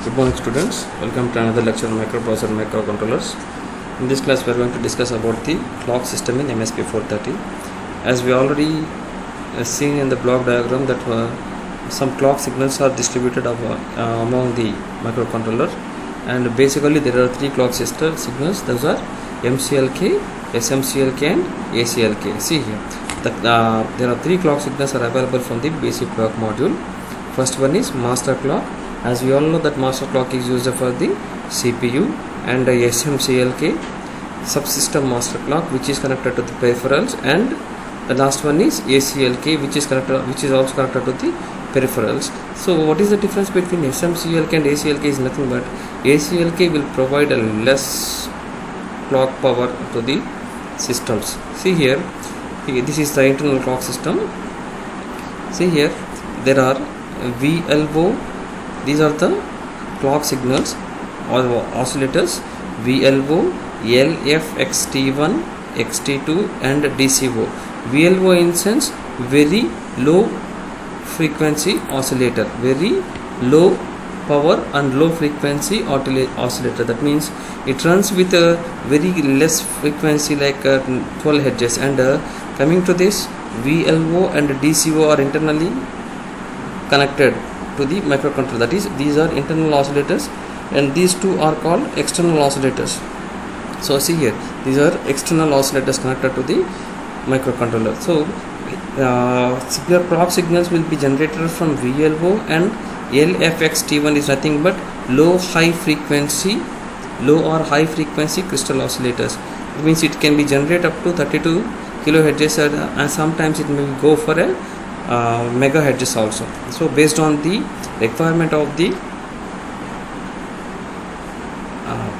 Good morning students, welcome to another lecture on microprocessor and microcontrollers. In this class we are going to discuss about the clock system in MSP 430. As we already seen in the block diagram that some clock signals are distributed among the microcontroller, and basically there are three clock signals. Those are MCLK, SMCLK and ACLK. See here, there are three clock signals are available from the basic clock module. First one is master clock. As we all know that master clock is used for the CPU, and SMCLK subsystem master clock, which is connected to the peripherals, and the last one is ACLK, which is also connected to the peripherals. So what is the difference between SMCLK and ACLK is nothing but ACLK will provide a less clock power to the systems. See here, this is the internal clock system. See here, there are VLO. These are the clock signals or oscillators: VLO, LFXT1, XT2 and DCO. VLO in sense very low frequency oscillator, very low power and low frequency oscillator. That means it runs with a very less frequency, like 12 Hz. And coming to this, VLO and DCO are internally connected to the microcontroller. That is, these are internal oscillators, and these two are called external oscillators. So see here, these are external oscillators connected to the microcontroller. So clock signals will be generated from VLO, and LFXT1 is nothing but low or high frequency crystal oscillators. It means it can be generated up to 32 kilohertz, and sometimes it may go for a megahertz also. So based on the requirement of the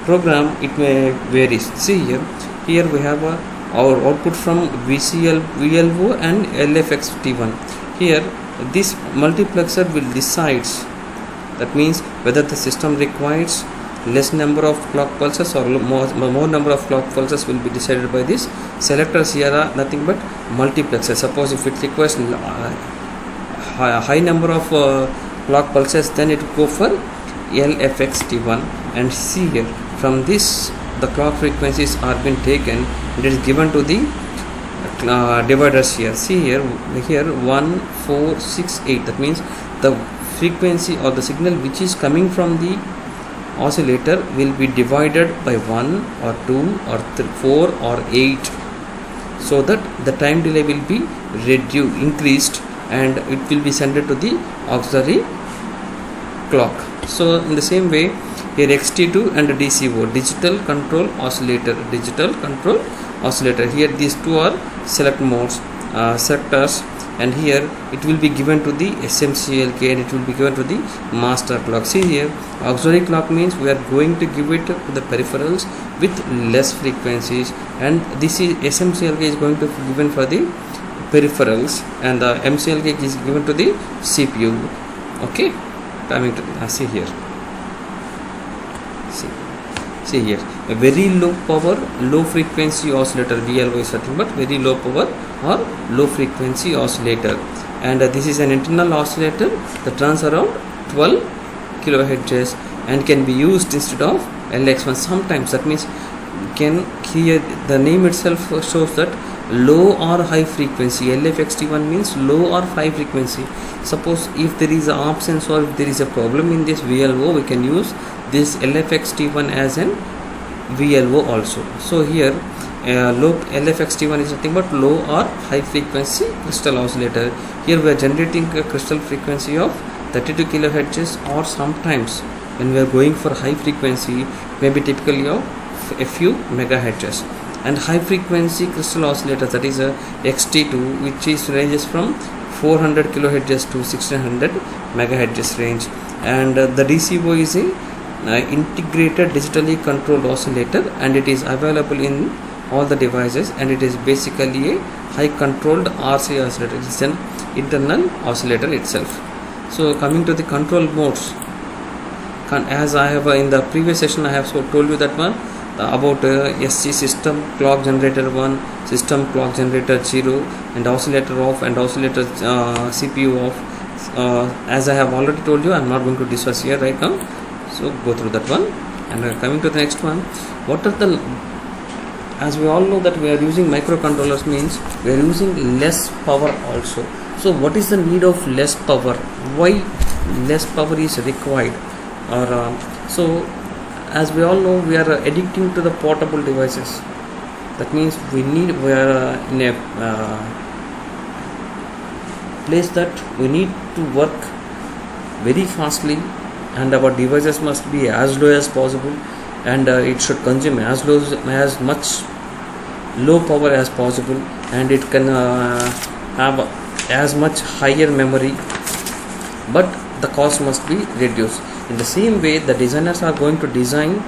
program, it may vary. See here we have our output from VLO and LFXT1. Here this multiplexer will decides, that means whether the system requires less number of clock pulses or more number of clock pulses will be decided by this selectors. Here are nothing but multiplexer. Suppose if it requires high number of clock pulses, then it will go for LFXT1. And see here, from this the clock frequencies are being taken, it is given to the dividers here. See here 1, 4, 6, 8. That means the frequency or the signal which is coming from the oscillator will be divided by 1 or 2 or 3, 4 or 8, so that the time delay will be increased, and it will be sent to the auxiliary clock. So in the same way, here XT2 and DCO, digital control oscillator. Here these two are select modes, selectors, and here it will be given to the SMCLK, and it will be given to the master clock. See here, auxiliary clock means we are going to give it to the peripherals with less frequencies, and this is SMCLK is going to be given for the peripherals, and the MCLK is given to the CPU. Okay, coming to see here. See here, a very low power, low frequency oscillator. VLO is nothing but very low power or low frequency oscillator, and this is an internal oscillator that runs around 12 kilohertz and can be used instead of LX1 sometimes. That means here the name itself shows that low or high frequency. LFXT1 means low or high frequency. Suppose if there is an absence or if there is a problem in this VLO, we can use this LFXT1 as an VLO also. So here low LFXT1 is nothing but low or high frequency crystal oscillator. Here we are generating a crystal frequency of 32 kilohertz, or sometimes when we are going for high frequency, maybe typically of a few megahertz. And high frequency crystal oscillator, that is a XT2, which is ranges from 400 kilohertz to 1600 megahertz range. And the DCO is a integrated digitally controlled oscillator, and it is available in all the devices, and it is basically a high controlled RC oscillator. It is an internal oscillator itself. So coming to the control modes, as I have in the previous session I have told you that one about SC system clock generator 1, system clock generator 0, and oscillator off and oscillator CPU off. As I have already told you, I am not going to discuss here right now. So go through that one. And coming to the next one, what are the, as we all know that we are using microcontrollers means we are using less power also. So what is the need of less power? Why less power is required? Or so as we all know, we are addicting to the portable devices. That means we are in a place that we need to work very fastly, and our devices must be as low as possible, and it should consume as much low power as possible, and it can have as much higher memory, but the cost must be reduced. In the same way, the designers are going to design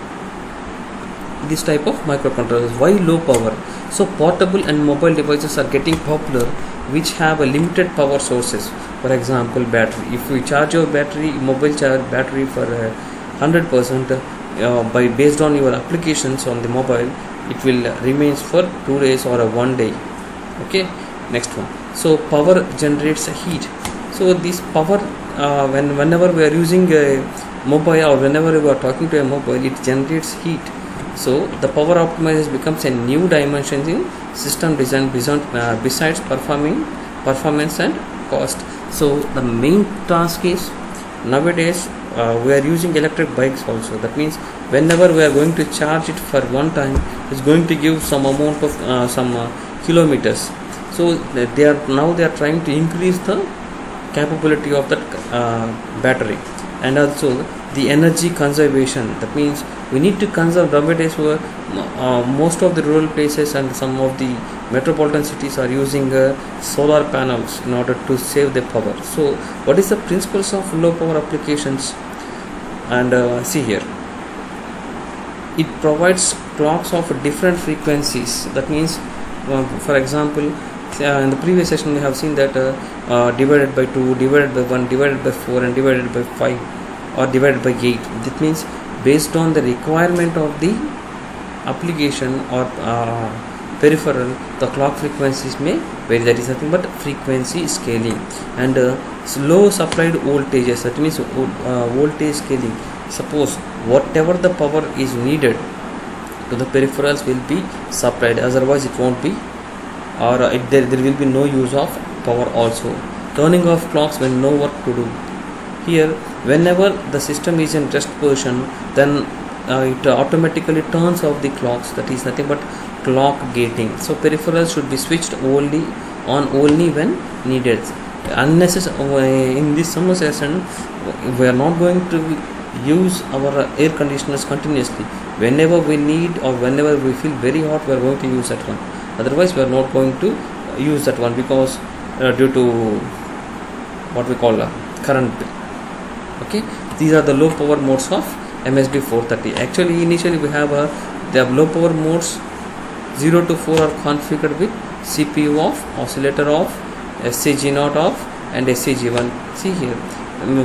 this type of microcontrollers. Why low power? So portable and mobile devices are getting popular which have a limited power sources. For example, battery. If we charge your mobile charge battery for 100%, by based on your applications on the mobile, it will remains for 2 days or 1 day. Okay, next one. So power generates heat. So this power, whenever we are using a mobile or whenever we are talking to a mobile, it generates heat. So the power optimization becomes a new dimension in system design besides performance and cost. So the main task is nowadays we are using electric bikes also. That means whenever we are going to charge it for one time, it's going to give some amount of kilometers. So they are trying to increase the capability of that battery, and also the energy conservation. That means we need to conserve. Nowadays most of the rural places and some of the metropolitan cities are using solar panels in order to save the power. So what is the principles of low power applications? And see here, it provides clocks of different frequencies. That means for example, in the previous session we have seen that divided by 2, divided by 1, divided by 4 and divided by 5 or divided by 8. That means based on the requirement of the application or peripheral, the clock frequencies may vary. That is nothing but frequency scaling. And slow supplied voltages, that means voltage scaling. Suppose whatever the power is needed to the peripherals will be supplied, otherwise it won't be, or there will be no use of power also. Turning off clocks when no work to do. Here, whenever the system is in rest position, then it automatically turns off the clocks. That is nothing but clock gating. So peripherals should be switched only when needed. Unnecessary in this summer session, we are not going to use our air conditioners continuously. Whenever we need or whenever we feel very hot, we are going to use that one. Otherwise, we are not going to use that one because due to what we call current. Okay, these are the low power modes of MSB 430. Actually, initially we have the low power modes 0 to 4 are configured with CPU off, oscillator off, SCG0 off, and SCG1. See here,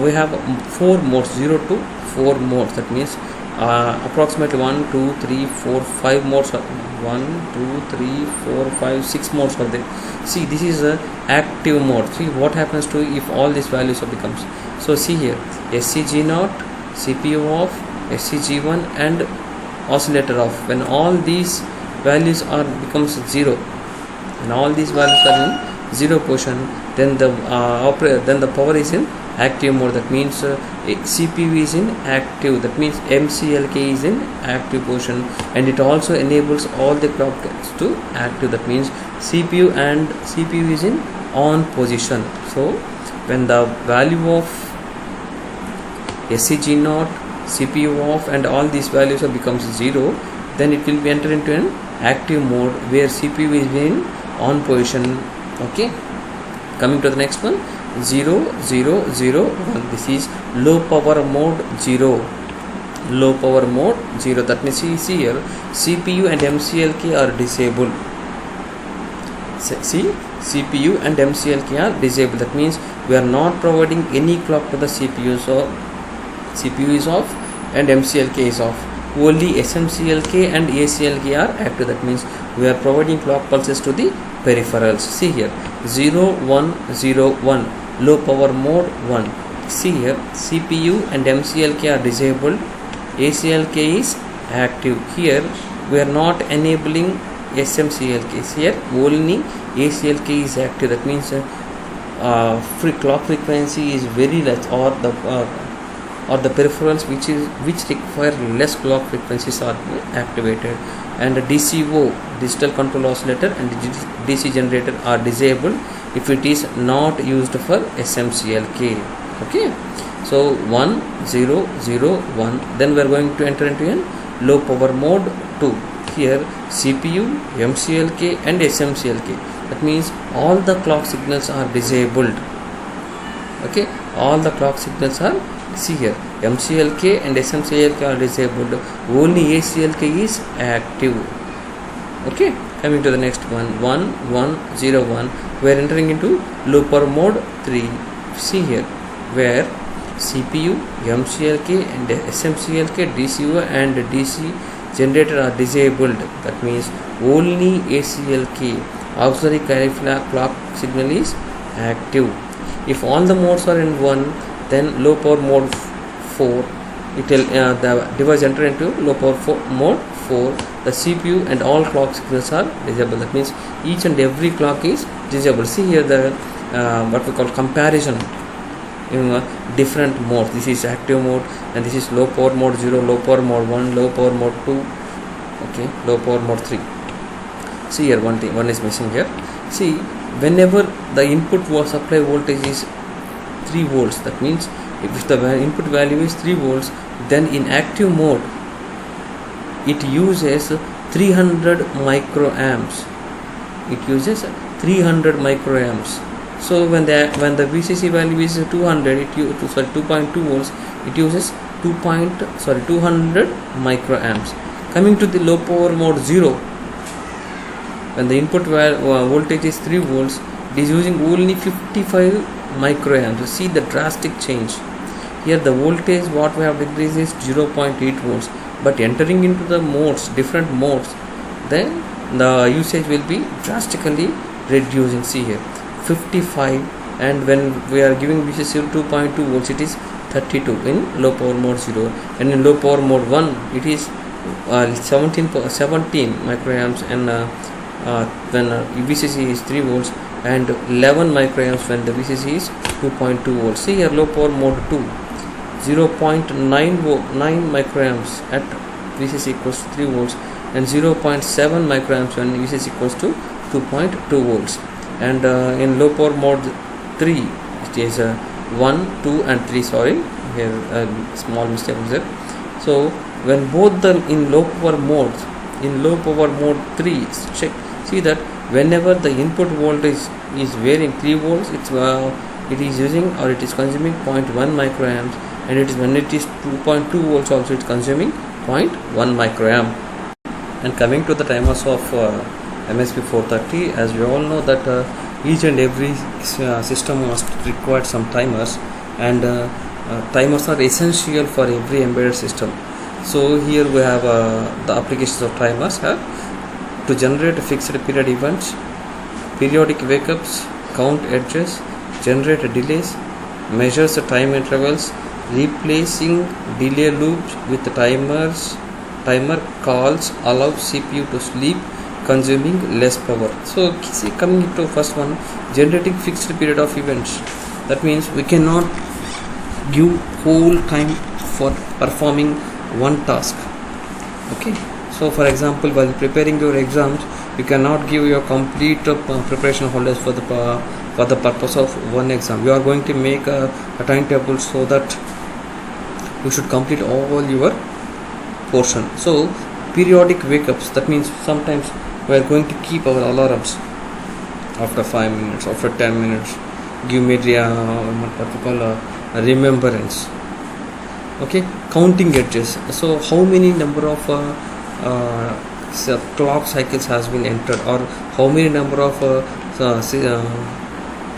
we have 4 modes, 0 to 4 modes. That means approximately 1, 2, 3, 4, 5 modes. 1, 2, 3, 4, 5, 6 modes are there. See, this is a active mode. See what happens to if all these values are becomes. So see here, SCG0, CPU off, SCG1 and oscillator off. When all these values are becomes 0, and all these values are in 0 position, then the power is in active mode. That means CPU is in active. That means MCLK is in active position, and it also enables all the clocks to active. That means CPU is in on position. So when the value of SCG0, CPU off and all these values becomes 0, then it will be entered into an active mode where CPU is in on position. Okay, coming to the next one, 0, 0, 0, 1. This is low power mode 0. Low power mode 0. That means see here, CPU and MCLK are disabled. See, CPU and MCLK are disabled. That means we are not providing any clock to the CPU. So CPU is off and MCLK is off. Only SMCLK and ACLK are active. That means we are providing clock pulses to the peripherals. See here, 0, 1, 0, 1. Low power mode 1. see here, CPU and MCLK are disabled, ACLK is active. Here we are not enabling SMCLK. Here only ACLK is active. That means clock frequency is very less, or the peripherals which require less clock frequencies are activated, and the DCO, digital control oscillator, and DC generator are disabled if it is not used for SMCLK. Okay, so 1 0 0 1, then we are going to enter into a low power mode 2. Here CPU, MCLK and SMCLK, that means all the clock signals are disabled. Okay, all the clock signals are, see here, MCLK and SMCLK are disabled, only ACLK is active. Okay, coming to the next one, 1 1 0 1, we are entering into low power mode 3. See here, where CPU, MCLK and SMCLK, DCO and DC generator are disabled. That means only ACLK, auxiliary carry clock signal, is active. If all the modes are in 1, then low power mode 4, it will the device enter into low power mode 4. The CPU and all clock signals are disabled. That means each and every clock is disabled. See here the what we call comparison in different modes. This is active mode, and this is low power mode 0, low power mode 1, low power mode 2, okay, low power mode 3. See here, one is missing here. See, whenever the input supply voltage is 3 volts, that means if the input value is 3 volts, then in active mode it uses 300 microamps. It uses 300 microamps. So when the VCC value is 200, 2.2 volts, it uses 200 microamps. Coming to the low power mode 0, when the input voltage is 3 volts, it is using only 55 microamps. See the drastic change. Here the voltage what we have decreased is 0.8 volts, but entering into the modes, different modes, then the usage will be drastically reducing. See here, 55, and when we are giving VCC 2.2 volts, it is 32 in low power mode 0, and in low power mode 1 it is 17 microamps, and when VCC is 3 volts, and 11 microamps when the VCC is 2.2 volts. See here, low power mode 2, 0.9 microamps at VCC equals to 3 volts, and 0.7 microamps when VCC equals to 2.2 volts. And in low power mode 3, it is 1, 2 and 3, sorry, here a small mistake was there. So when both the in low power mode 3, check, see that whenever the input voltage is varying 3 volts, it is using, or it is consuming 0.1 microamps, and it is when it is 2.2 volts also it is consuming 0.1 microamp. And coming to the timers of MSP 430, as we all know that each and every system must require some timers, and timers are essential for every embedded system. So here we have the applications of timers have to generate fixed period events, periodic wake-ups, count edges, generate delays, measures the time intervals, replacing delay loops with timer calls allow CPU to sleep, consuming less power. So see, coming to first one, generating fixed period of events. That means we cannot give whole time for performing one task. Okay, so for example, while preparing your exams, you cannot give your complete preparation holidays for the purpose of one exam. You are going to make a timetable so that you should complete all your portion. So periodic wake-ups, that means sometimes we are going to keep our alarms after 5 minutes, after 10 minutes, give me what we call a remembrance. Okay, counting edges. So how many number of clock cycles has been entered, or how many number of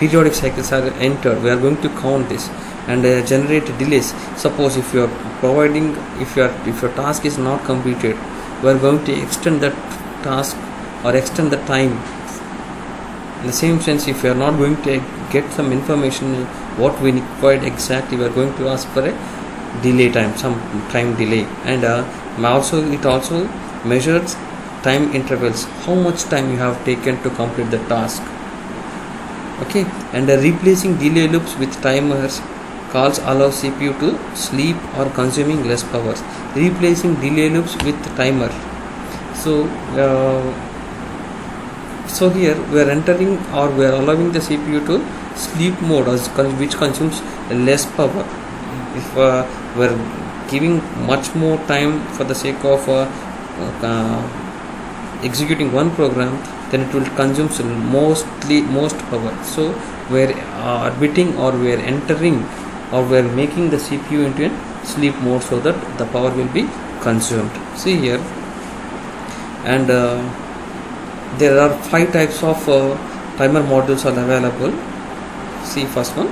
periodic cycles are entered, we are going to count this and generate delays. Suppose if you are providing, if your task is not completed, we are going to extend that task or extend the time In the same sense, if you are not going to get some information what we required exactly, we are going to ask for a delay time, some time delay. And also it also measures time intervals, how much time you have taken to complete the task. Okay, and replacing delay loops with timers calls allow CPU to sleep or consuming less power. Replacing delay loops with timer. So here we are entering, or we are allowing the CPU to sleep mode, which consumes less power. If we are giving much more time for the sake of executing one program, then it will consume most power. So we are admitting, or we are entering, or we are making the CPU into a sleep mode so that the power will be consumed. See here, and there are 5 types of timer modules are available. See, first one,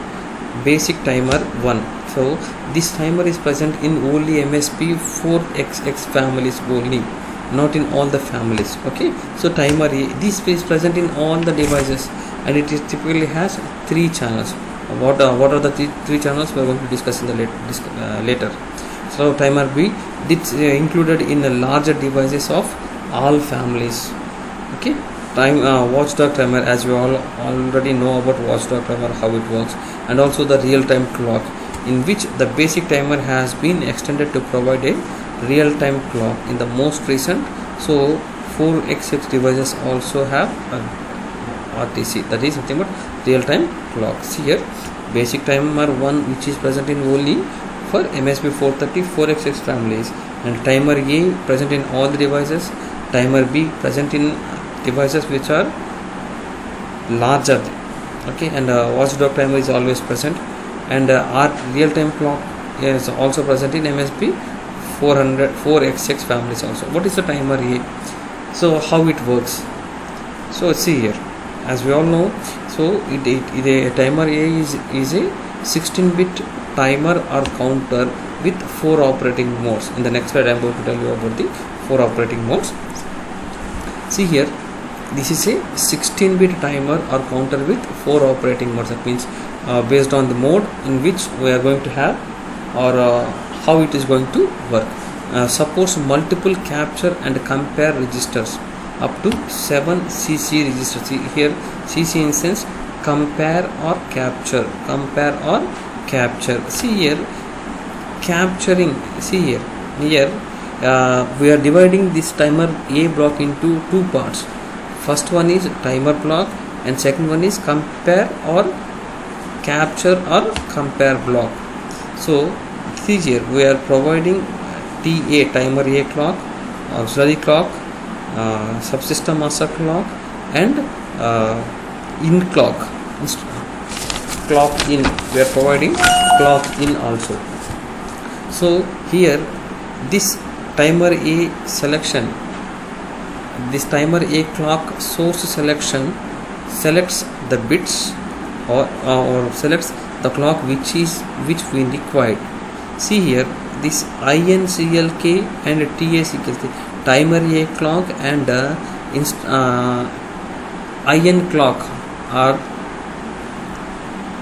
basic timer 1. So this timer is present in only MSP 4XX families only, not in all the families. Okay, so timer A, this is present in all the devices, and it is typically has 3 channels. What are the three channels we are going to discuss in the later. So timer B, this included in the larger devices of all families. Okay, watchdog timer, as you all already know about watchdog timer, how it works, and also the real-time clock, in which the basic timer has been extended to provide a real-time clock in the most recent. So 4XX devices also have RTC, that is nothing but real-time clock. See here, basic timer 1, which is present in only for MSP 430 4XX families, and timer A present in all the devices. Timer B present in devices which are larger. Okay, and watchdog timer is always present, and our real-time clock is also present in MSP 4XX families also. What is the timer A? So how it works? So see here, as we all know, so a timer A is a 16-bit timer or counter with 4 operating modes. In the next slide I am going to tell you about the 4 operating modes. See here, this is a 16-bit timer or counter with 4 operating modes. That means based on the mode in which we are going to have, or how it is going to work. Supports multiple capture and compare registers up to 7 CC registers. See here, CC in sense compare or capture. See here, capturing. See here we are dividing this timer A block into 2 parts. First one is timer block, and second one is compare or capture or compare block. So see here, we are providing TA, timer A clock, auxiliary clock, subsystem master clock, and in clock in. We are providing clock in also. So here, this timer A selection, this timer A clock source selection selects the bits or selects the clock which we required. See here, this INCLK and TACLK, timer A clock and IN clock are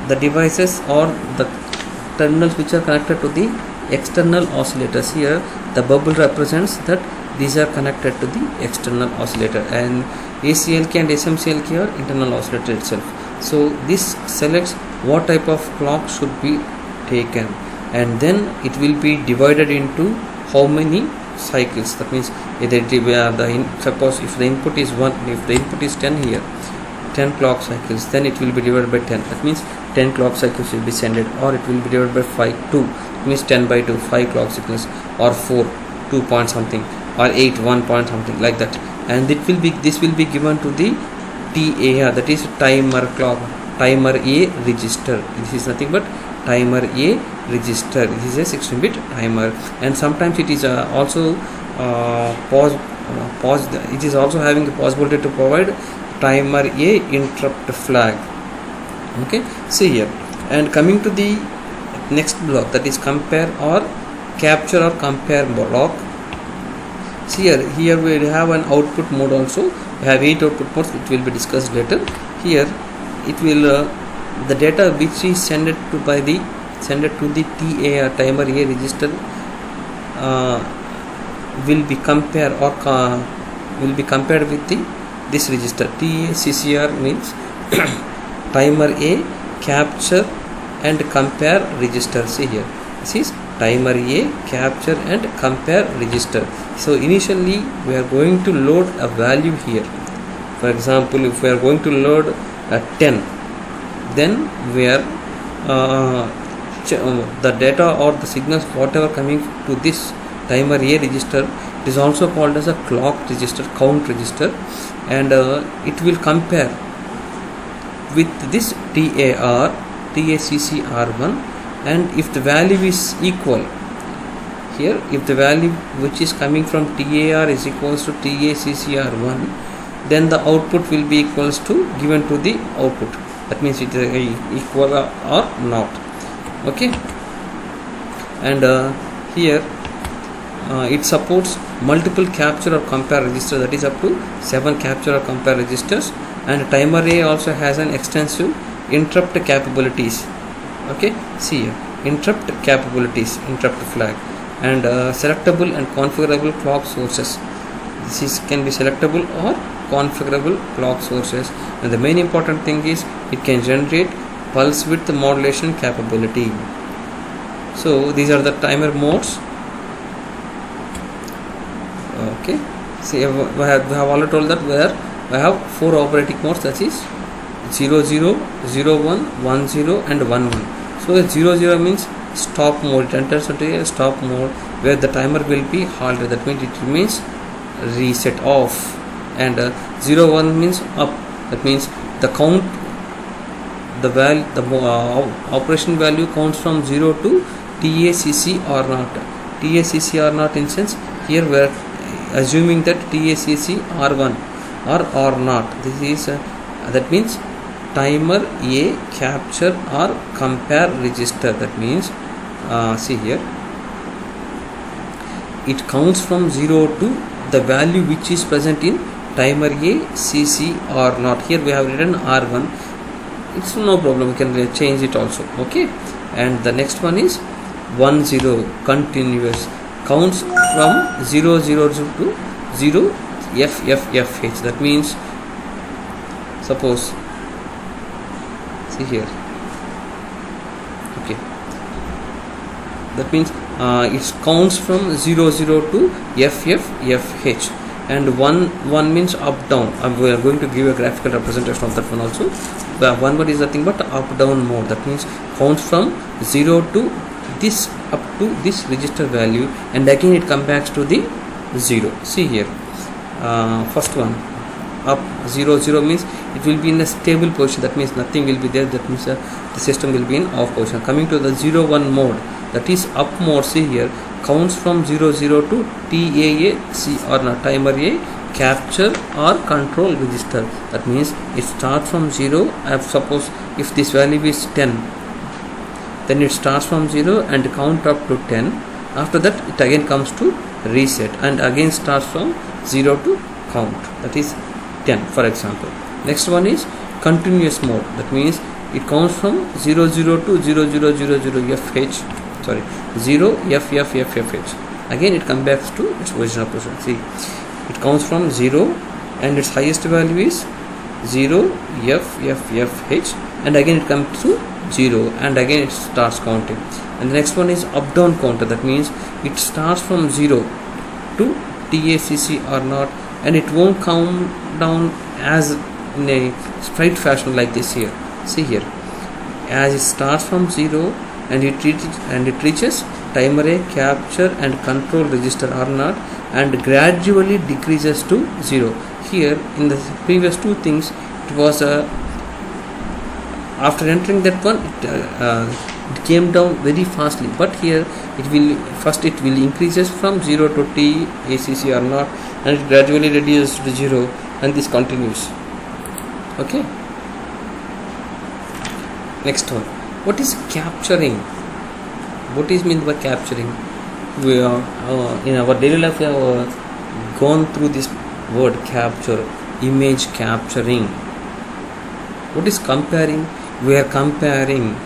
the devices or the terminals which are connected to the external oscillators. Here the bubble represents that these are connected to the external oscillator, and ACLK and SMCLK are internal oscillator itself. So this selects what type of clock should be taken, and then it will be divided into how many cycles. That means either suppose if the input is 1, if the input is 10 here, 10 clock cycles, then it will be divided by 10. That means 10 clock cycles will be sent, or it will be divided by 5, 2. It means 10 by 2, 5 clock cycles, or 4, 2 point something, or 8, 1 point something, like that. And this will be given to the TAR, that is timer clock, timer A register. This is nothing but timer A register. This is a 16-bit timer, and sometimes it is also it is also having the possibility to provide timer A interrupt flag. Okay, see here, and coming to the next block, that is compare or capture or compare block. See here we have an output mode also. We have 8 output modes, which will be discussed later. here it will the data which is sent to the TAR timer A register will be compared with this register. TACCR means timer A capture and compare register. See here, this is timer A capture and compare register. So initially we are going to load a value here. For example, if we are going to load a 10, then we are the data or the signals whatever coming to this timer A register, it is also called as a clock register, count register, and it will compare with this TACCR1, and if the value is equal, here if the value which is coming from TAR is equals to TACCR1, then the output will be equals to given to the output. That means it is equal or not. Okay, and here it supports multiple capture or compare register, that is up to 7 capture or compare registers, and timer A also has an extensive interrupt capabilities. Okay, see here, interrupt capabilities, interrupt flag, and selectable and configurable clock sources. This can be selectable or configurable clock sources, and the main important thing is it can generate pulse width modulation capability. So these are the timer modes. Okay, see, we have already told that where I have 4 operating modes, that is 00, 01, 10 and 11. So 00 means stop mode, it enters into a stop mode where the timer will be halted, that means it remains reset off, and 01 means up, that means the count, the value, the operation value counts from 0 to TACCR0. TACCR0 in sense here we are assuming that TACCR1 or R0. This is that means timer A capture or compare register. That means see here, it counts from 0 to the value which is present in timer A CCR0. Here we have written R1. It's no problem, we can change it also. Okay, and the next one is 10 continuous, counts from 000 to 0 FFFH. That means suppose, see here, okay, that means it counts from 00 to FFFH, and 1 means up down. We are going to give a graphical representation of that one also. The 1 word is nothing but up down mode. That means counts from 0 to this up to this register value, and again it comes back to the 0. See here, first one up 00 means it will be in a stable position, that means nothing will be there, that means the system will be in off position. Coming to the 01 mode, that is up mode. See here, counts from 00 to TAAC or timer A capture or control register. That means it starts from 0. Suppose if this value is 10, then it starts from 0 and count up to 10. After that it again comes to reset and again starts from 0 to count, that is 10 for example. Next one is continuous mode, that means it counts from 00 to 0000FH, sorry 0 FFFH. Again it comes back to its original position. See, it counts from 0 and its highest value is 0 FFFH, and again it comes to 0 and again it starts counting. And the next one is up down counter, that means it starts from 0 to TACCR0 and it won't count down as in a straight fashion like this here. See here, as it starts from 0 and it reaches timer A capture and control register R0 and gradually decreases to 0. Here in the previous two things it was after entering that one it came down very fastly, but here it will increases from 0 to TACCR0 and it gradually reduces to 0 and this continues. Okay, next one, what is capturing? What is meant by capturing? We are in our daily life we have gone through this word capture, image capturing. What is comparing? We are comparing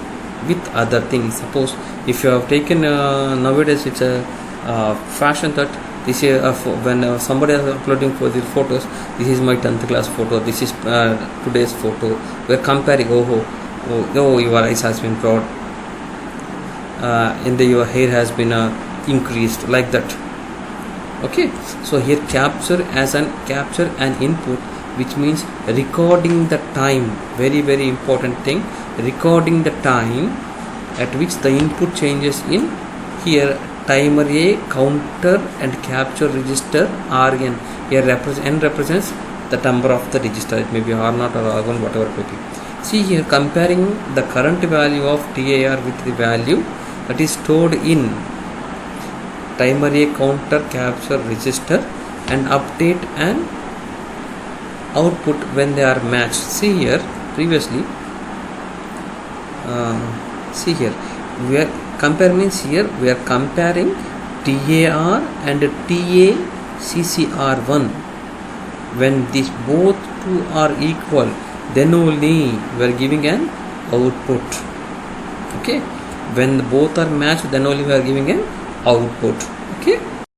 with other things. Suppose if you have taken nowadays it's a fashion that this is when somebody is uploading for the photos, this is my 10th class photo, this is today's photo. We are comparing. Oh, your eyes has been broad, and your hair has been increased, like that. Okay, so here capture an input, which means recording the time. Very important thing, recording the time at which the input changes in here. Timer A, counter and capture register Rn. Here n represents the number of the register. It may be R0 or R1, whatever it may be. See here, comparing the current value of TAR with the value that is stored in timer A, counter, capture register, and update and output when they are matched. See here, previously see here, we are compare means here we are comparing TAR and TACCR1. When these both two are equal, then only we are giving an output. Okay, when both are matched, then only we are giving an output. Okay.